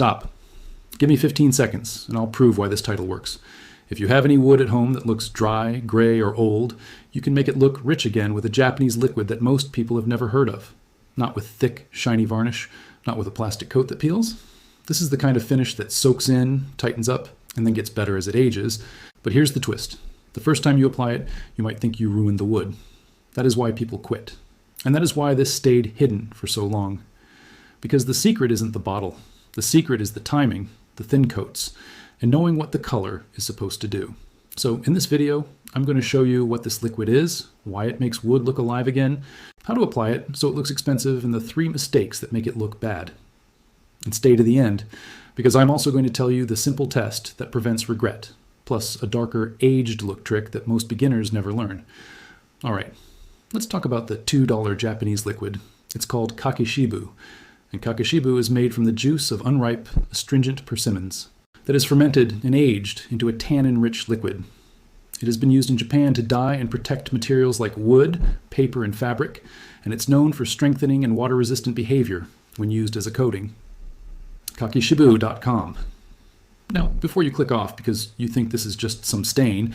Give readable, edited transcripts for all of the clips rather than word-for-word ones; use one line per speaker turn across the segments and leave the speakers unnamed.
Stop. Give me 15 seconds, and I'll prove why this title works. If you have any wood at home that looks dry, gray, or old, you can make it look rich again with a Japanese liquid that most people have never heard of. Not with thick, shiny varnish, not with a plastic coat that peels. This is the kind of finish that soaks in, tightens up, and then gets better as it ages. But here's the twist. The first time you apply it, you might think you ruined the wood. That is why people quit. And that is why this stayed hidden for so long. Because the secret isn't the bottle. The secret is the timing, the thin coats, and knowing what the color is supposed to do. So in this video, I'm going to show you what this liquid is, why it makes wood look alive again, how to apply it so it looks expensive, and the 3 mistakes that make it look bad. And stay to the end, because I'm also going to tell you the simple test that prevents regret, plus a darker aged look trick that most beginners never learn. All right, let's talk about the $2 Japanese liquid. It's called kakishibu, and kakishibu is made from the juice of unripe, astringent persimmons that is fermented and aged into a tannin-rich liquid. It has been used in Japan to dye and protect materials like wood, paper, and fabric, and it's known for strengthening and water-resistant behavior when used as a coating. kakishibu.com. Now, before you click off because you think this is just some stain,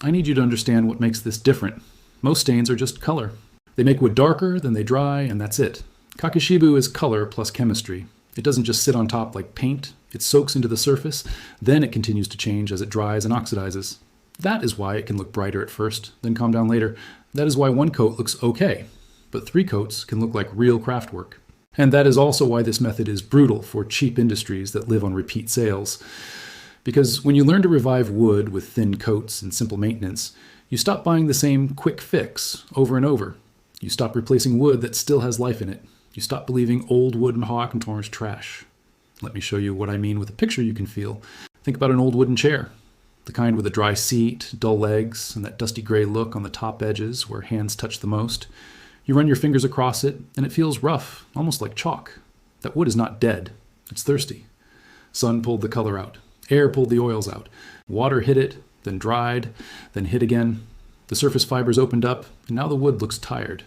I need you to understand what makes this different. Most stains are just color. They make wood darker, then they dry, and that's it. Kakishibu is color plus chemistry. It doesn't just sit on top like paint. It soaks into the surface, then it continues to change as it dries and oxidizes. That is why it can look brighter at first, then calm down later. That is why 1 coat looks okay, but 3 coats can look like real craft work. And that is also why this method is brutal for cheap industries that live on repeat sales. Because when you learn to revive wood with thin coats and simple maintenance, you stop buying the same quick fix over and over. You stop replacing wood that still has life in it. You stop believing old wood and Hawkentor is trash. Let me show you what I mean with a picture you can feel. Think about an old wooden chair. The kind with a dry seat, dull legs, and that dusty gray look on the top edges where hands touch the most. You run your fingers across it, and it feels rough, almost like chalk. That wood is not dead. It's thirsty. Sun pulled the color out. Air pulled the oils out. Water hit it, then dried, then hit again. The surface fibers opened up, and now the wood looks tired.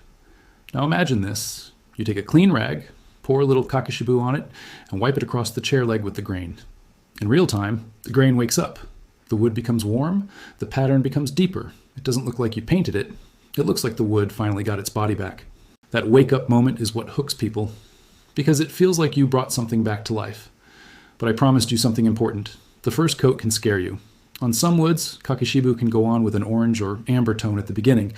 Now imagine this. You take a clean rag, pour a little kakishibu on it, and wipe it across the chair leg with the grain. In real time, the grain wakes up. The wood becomes warm, the pattern becomes deeper. It doesn't look like you painted it. It looks like the wood finally got its body back. That wake-up moment is what hooks people, because it feels like you brought something back to life. But I promised you something important. The first coat can scare you. On some woods, kakishibu can go on with an orange or amber tone at the beginning.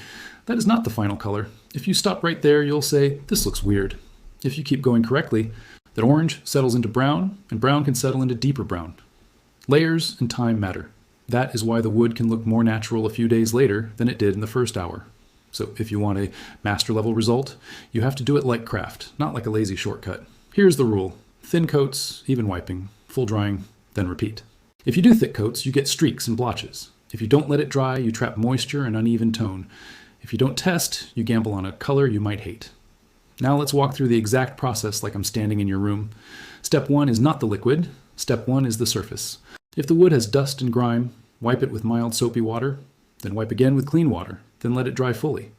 That is not the final color. If you stop right there, you'll say, this looks weird. If you keep going correctly, that orange settles into brown, and brown can settle into deeper brown. Layers and time matter. That is why the wood can look more natural a few days later than it did in the first hour. So if you want a master level result, you have to do it like craft, not like a lazy shortcut. Here's the rule. Thin coats, even wiping, full drying, then repeat. If you do thick coats, you get streaks and blotches. If you don't let it dry, you trap moisture and uneven tone. If you don't test, you gamble on a color you might hate. Now let's walk through the exact process like I'm standing in your room. Step 1 is not the liquid. Step 1 is the surface. If the wood has dust and grime, wipe it with mild soapy water, then wipe again with clean water, then let it dry fully.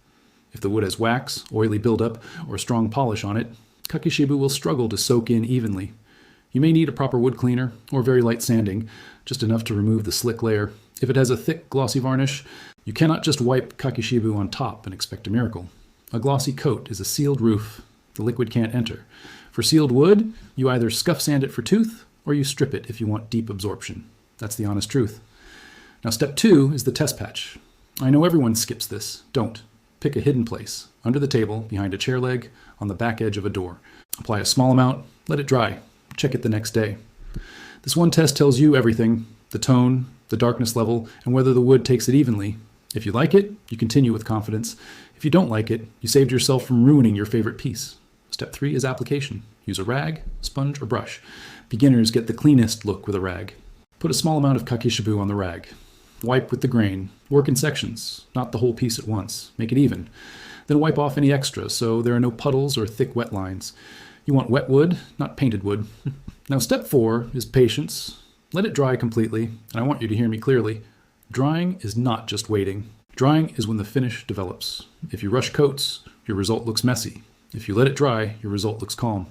If the wood has wax, oily buildup, or strong polish on it, kakishibu will struggle to soak in evenly. You may need a proper wood cleaner or very light sanding, just enough to remove the slick layer. If it has a thick, glossy varnish, you cannot just wipe kakishibu on top and expect a miracle. A glossy coat is a sealed roof. The liquid can't enter. For sealed wood, you either scuff sand it for tooth, or you strip it if you want deep absorption. That's the honest truth. Now step 2 is the test patch. I know everyone skips this. Don't. Pick a hidden place, under the table, behind a chair leg, on the back edge of a door. Apply a small amount, let it dry. Check it the next day. This one test tells you everything, the tone, the darkness level, and whether the wood takes it evenly. If you like it, you continue with confidence. If you don't like it, you saved yourself from ruining your favorite piece. Step 3 is application. Use a rag, sponge, or brush. Beginners get the cleanest look with a rag. Put a small amount of kakishibu on the rag. Wipe with the grain. Work in sections, not the whole piece at once. Make it even. Then wipe off any extra so there are no puddles or thick wet lines. You want wet wood, not painted wood. Now step 4 is patience. Let it dry completely, and I want you to hear me clearly. Drying is not just waiting. Drying is when the finish develops. If you rush coats, your result looks messy. If you let it dry, your result looks calm.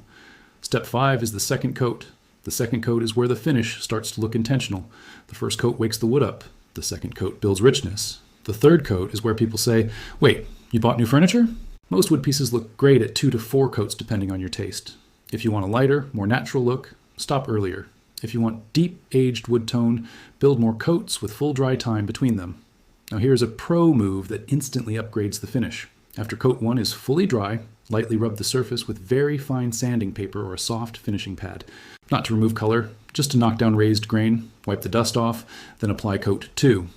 Step 5 is the second coat. The second coat is where the finish starts to look intentional. The first coat wakes the wood up. The second coat builds richness. The third coat is where people say, wait, you bought new furniture? Most wood pieces look great at 2 to 4 coats depending on your taste. If you want a lighter, more natural look, stop earlier. If you want deep aged wood tone, build more coats with full dry time between them. Now here's a pro move that instantly upgrades the finish. After coat 1 is fully dry, lightly rub the surface with very fine sanding paper or a soft finishing pad. Not to remove color, just to knock down raised grain, wipe the dust off, then apply coat 2.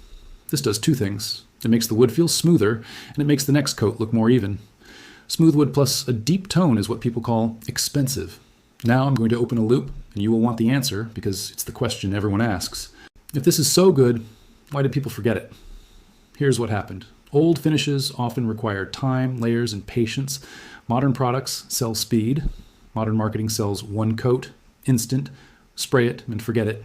This does 2 things. It makes the wood feel smoother, and it makes the next coat look more even. Smooth wood plus a deep tone is what people call expensive. Now I'm going to open a loop, and you will want the answer because it's the question everyone asks. If this is so good, why did people forget it? Here's what happened. Old finishes often require time, layers, and patience. Modern products sell speed. Modern marketing sells 1 coat, instant, spray it, and forget it.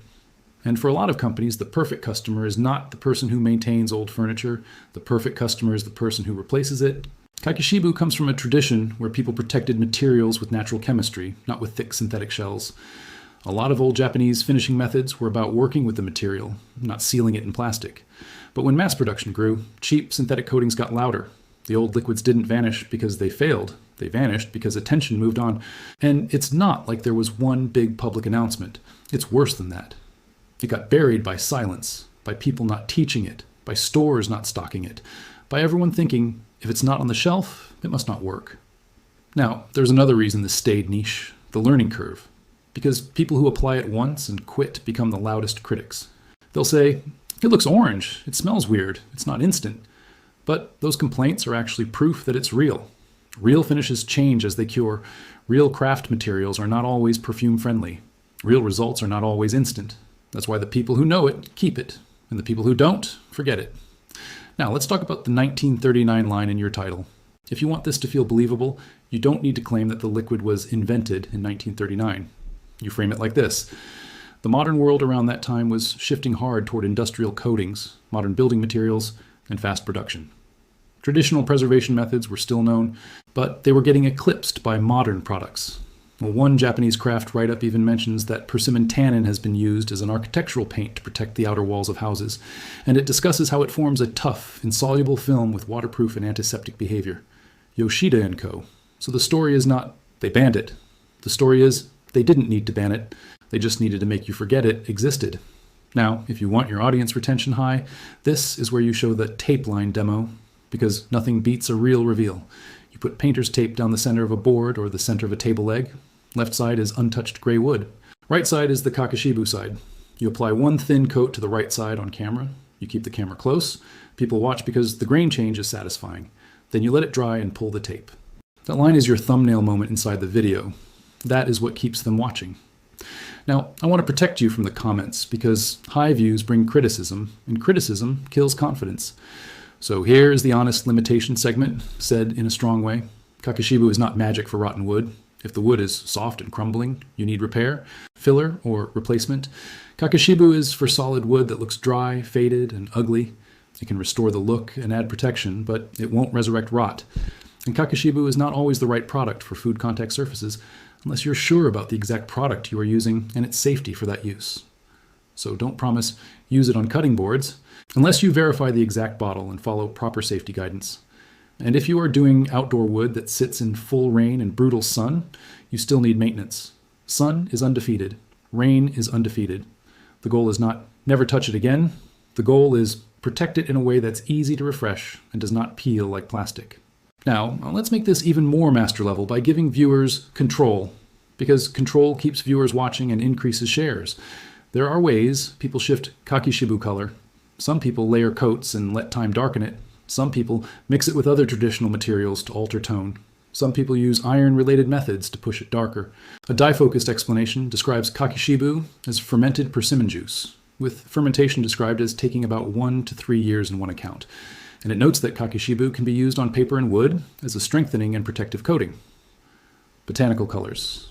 And for a lot of companies, the perfect customer is not the person who maintains old furniture. The perfect customer is the person who replaces it. Kakishibu comes from a tradition where people protected materials with natural chemistry, not with thick synthetic shells. A lot of old Japanese finishing methods were about working with the material, not sealing it in plastic. But when mass production grew, cheap synthetic coatings got louder. The old liquids didn't vanish because they failed. They vanished because attention moved on. And it's not like there was one big public announcement. It's worse than that. It got buried by silence, by people not teaching it, by stores not stocking it, by everyone thinking, if it's not on the shelf, it must not work. Now, there's another reason this stayed niche, the learning curve. Because people who apply it once and quit become the loudest critics. They'll say, it looks orange, it smells weird, it's not instant. But those complaints are actually proof that it's real. Real finishes change as they cure. Real craft materials are not always perfume friendly. Real results are not always instant. That's why the people who know it keep it, and the people who don't forget it. Now let's talk about the 1939 line in your title. If you want this to feel believable, you don't need to claim that the liquid was invented in 1939. You frame it like this. The modern world around that time was shifting hard toward industrial coatings, modern building materials, and fast production. Traditional preservation methods were still known, but they were getting eclipsed by modern products. Well, one Japanese craft write-up even mentions that persimmon tannin has been used as an architectural paint to protect the outer walls of houses, and it discusses how it forms a tough, insoluble film with waterproof and antiseptic behavior. Yoshida & Co. So the story is not, they banned it. The story is, they didn't need to ban it. They just needed to make you forget it existed. Now, if you want your audience retention high, this is where you show the tape line demo, because nothing beats a real reveal. You put painter's tape down the center of a board or the center of a table leg. Left side is untouched gray wood. Right side is the kakishibu side. You apply 1 thin coat to the right side on camera. You keep the camera close. People watch because the grain change is satisfying. Then you let it dry and pull the tape. That line is your thumbnail moment inside the video. That is what keeps them watching. Now, I want to protect you from the comments because high views bring criticism, and criticism kills confidence. So here is the honest limitation segment, said in a strong way. Kakishibu is not magic for rotten wood. If the wood is soft and crumbling, you need repair, filler, or replacement. Kakishibu is for solid wood that looks dry, faded, and ugly. It can restore the look and add protection, but it won't resurrect rot. And kakishibu is not always the right product for food contact surfaces unless you're sure about the exact product you are using and its safety for that use. So don't promise use it on cutting boards unless you verify the exact bottle and follow proper safety guidance. And if you are doing outdoor wood that sits in full rain and brutal sun, you still need maintenance. Sun is undefeated. Rain is undefeated. The goal is not never touch it again. The goal is protect it in a way that's easy to refresh and does not peel like plastic. Now, let's make this even more master level by giving viewers control, because control keeps viewers watching and increases shares. There are ways people shift kakishibu color. Some people layer coats and let time darken it. Some people mix it with other traditional materials to alter tone. Some people use iron-related methods to push it darker. A dye-focused explanation describes kakishibu as fermented persimmon juice, with fermentation described as taking about 1 to 3 years in one account. And it notes that kakishibu can be used on paper and wood as a strengthening and protective coating. Botanical colors.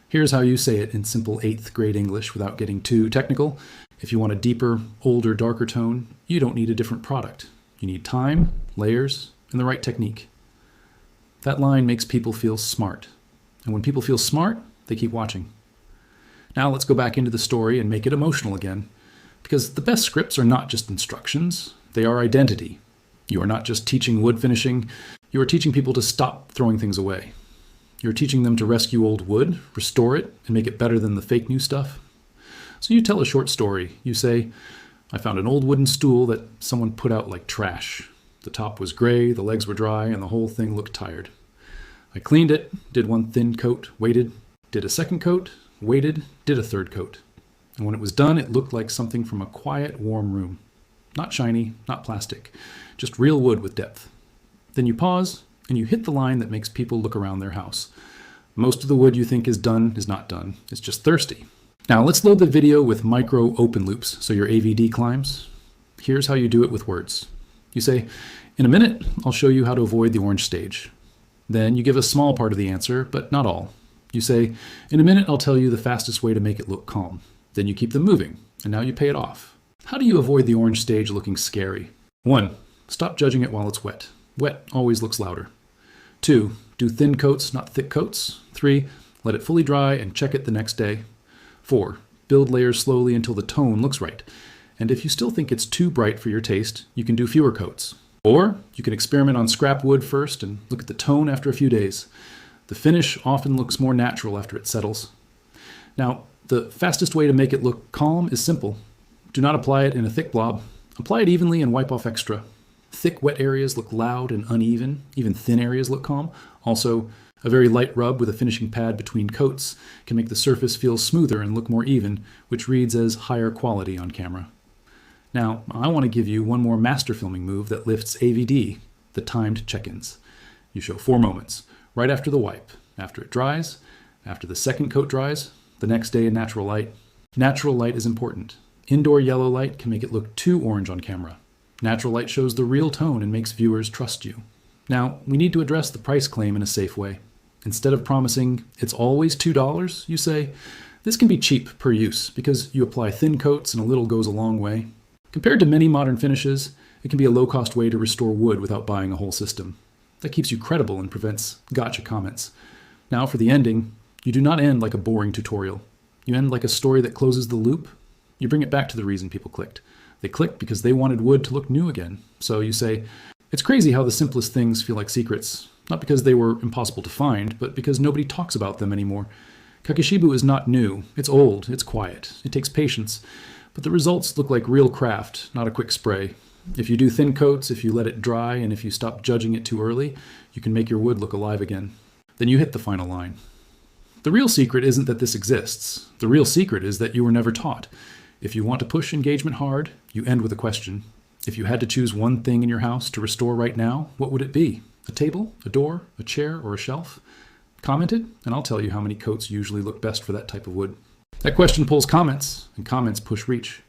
Here's how you say it in simple 8th grade English without getting too technical. If you want a deeper, older, darker tone, you don't need a different product. You need time, layers, and the right technique. That line makes people feel smart. And when people feel smart, they keep watching. Now let's go back into the story and make it emotional again. Because the best scripts are not just instructions, they are identity. You are not just teaching wood finishing, you are teaching people to stop throwing things away. You're teaching them to rescue old wood, restore it, and make it better than the fake new stuff. So you tell a short story. You say, I found an old wooden stool that someone put out like trash. The top was gray, the legs were dry, and the whole thing looked tired. I cleaned it, did one thin coat, waited, did a second coat, waited, did a third coat. And when it was done, it looked like something from a quiet, warm room. Not shiny, not plastic, just real wood with depth. Then you pause, and you hit the line that makes people look around their house. Most of the wood you think is done is not done. It's just thirsty. Now let's load the video with micro open loops so your AVD climbs. Here's how you do it with words. You say, in a minute, I'll show you how to avoid the orange stage. Then you give a small part of the answer, but not all. You say, in a minute, I'll tell you the fastest way to make it look calm. Then you keep them moving, and now you pay it off. How do you avoid the orange stage looking scary? 1. Stop judging it while it's wet. Wet always looks louder. 2. Do thin coats, not thick coats. 3. Let it fully dry and check it the next day. 4. Build layers slowly until the tone looks right. And if you still think it's too bright for your taste, you can do fewer coats. Or you can experiment on scrap wood first and look at the tone after a few days. The finish often looks more natural after it settles. Now, the fastest way to make it look calm is simple. Do not apply it in a thick blob. Apply it evenly and wipe off extra. Thick, wet areas look loud and uneven. Even thin areas look calm. Also, a very light rub with a finishing pad between coats can make the surface feel smoother and look more even, which reads as higher quality on camera. Now, I want to give you one more master filming move that lifts AVD, the timed check-ins. You show 4 moments, right after the wipe, after it dries, after the second coat dries, the next day in natural light. Natural light is important. Indoor yellow light can make it look too orange on camera. Natural light shows the real tone and makes viewers trust you. Now, we need to address the price claim in a safe way. Instead of promising it's always $2, you say, this can be cheap per use because you apply thin coats and a little goes a long way. Compared to many modern finishes, it can be a low-cost way to restore wood without buying a whole system. That keeps you credible and prevents gotcha comments. Now for the ending, you do not end like a boring tutorial. You end like a story that closes the loop. You bring it back to the reason people clicked. They clicked because they wanted wood to look new again. So you say, it's crazy how the simplest things feel like secrets. Not because they were impossible to find, but because nobody talks about them anymore. Kakishibu is not new. It's old. It's quiet. It takes patience. But the results look like real craft, not a quick spray. If you do thin coats, if you let it dry, and if you stop judging it too early, you can make your wood look alive again. Then you hit the final line. The real secret isn't that this exists. The real secret is that you were never taught. If you want to push engagement hard, you end with a question. If you had to choose one thing in your house to restore right now, what would it be? A table, a door, a chair, or a shelf? Comment it, and I'll tell you how many coats usually look best for that type of wood. That question pulls comments, and comments push reach.